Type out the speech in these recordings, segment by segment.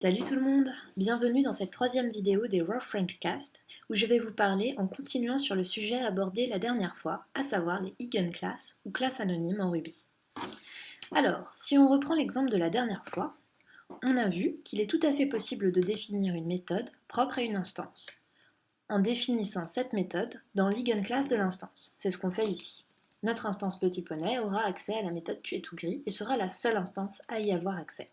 Salut tout le monde, bienvenue dans cette troisième vidéo des Raw Frenchcast où je vais vous parler en continuant sur le sujet abordé la dernière fois, à savoir les Eigenclasses ou classes anonymes en Ruby. Alors, si on reprend l'exemple de la dernière fois, on a vu qu'il est tout à fait possible de définir une méthode propre à une instance, en définissant cette méthode dans l'Eigenclass de l'instance. C'est ce qu'on fait ici. Notre instance Petit Poney aura accès à la méthode Tu es tout gris et sera la seule instance à y avoir accès.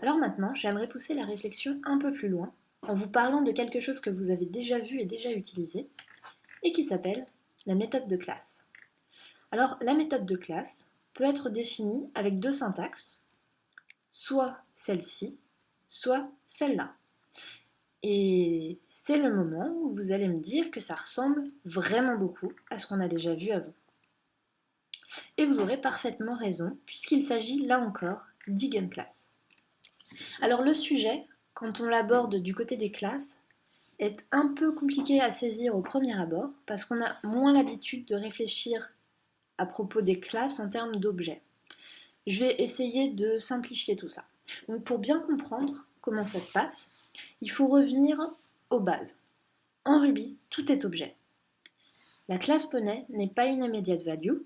Alors maintenant, j'aimerais pousser la réflexion un peu plus loin en vous parlant de quelque chose que vous avez déjà vu et déjà utilisé et qui s'appelle la méthode de classe. Alors la méthode de classe peut être définie avec deux syntaxes, soit celle-ci, soit celle-là. Et c'est le moment où vous allez me dire que ça ressemble vraiment beaucoup à ce qu'on a déjà vu avant. Et vous aurez parfaitement raison, puisqu'il s'agit là encore d'Eigenclass. Alors le sujet, quand on l'aborde du côté des classes, est un peu compliqué à saisir au premier abord parce qu'on a moins l'habitude de réfléchir à propos des classes en termes d'objets. Je vais essayer de simplifier tout ça. Donc pour bien comprendre comment ça se passe, il faut revenir aux bases. En Ruby, tout est objet. La classe Poney n'est pas une immediate value,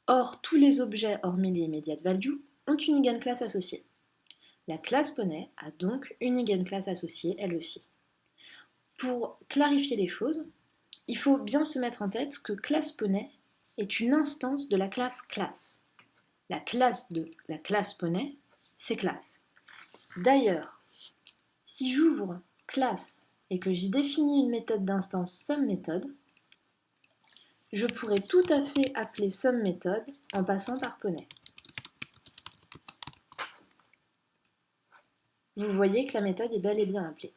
or tous les objets hormis les immediate values ont une Eigenclass associée. La classe Poney a donc une Eigenclass associée elle aussi. Pour clarifier les choses, il faut bien se mettre en tête que classe Poney est une instance de la classe classe. La classe de la classe Poney, c'est classe. D'ailleurs, si j'ouvre classe et que j'y définis une méthode d'instance SumMethod, je pourrais tout à fait appeler SumMethod en passant par Poney. Vous voyez que la méthode est bel et bien appelée.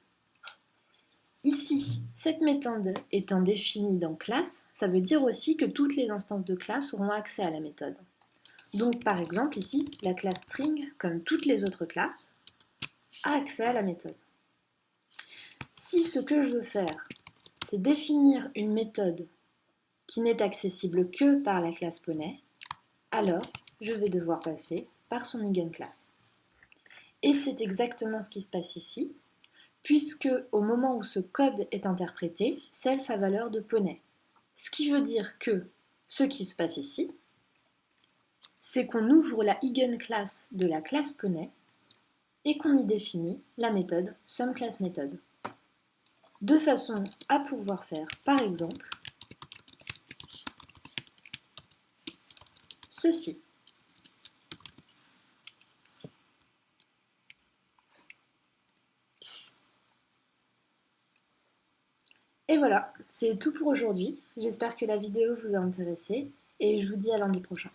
Ici, cette méthode étant définie dans classe, ça veut dire aussi que toutes les instances de classe auront accès à la méthode. Donc par exemple ici, la classe string, comme toutes les autres classes, a accès à la méthode. Si ce que je veux faire, c'est définir une méthode qui n'est accessible que par la classe Poney, alors je vais devoir passer par son Eigenclass. Et c'est exactement ce qui se passe ici, puisque au moment où ce code est interprété, self a valeur de Poney. Ce qui veut dire que ce qui se passe ici, c'est qu'on ouvre la Eigenclass de la classe Poney et qu'on y définit la méthode SumClassMethod. De façon à pouvoir faire, par exemple, ceci. Et voilà, c'est tout pour aujourd'hui. J'espère que la vidéo vous a intéressé et je vous dis à lundi prochain.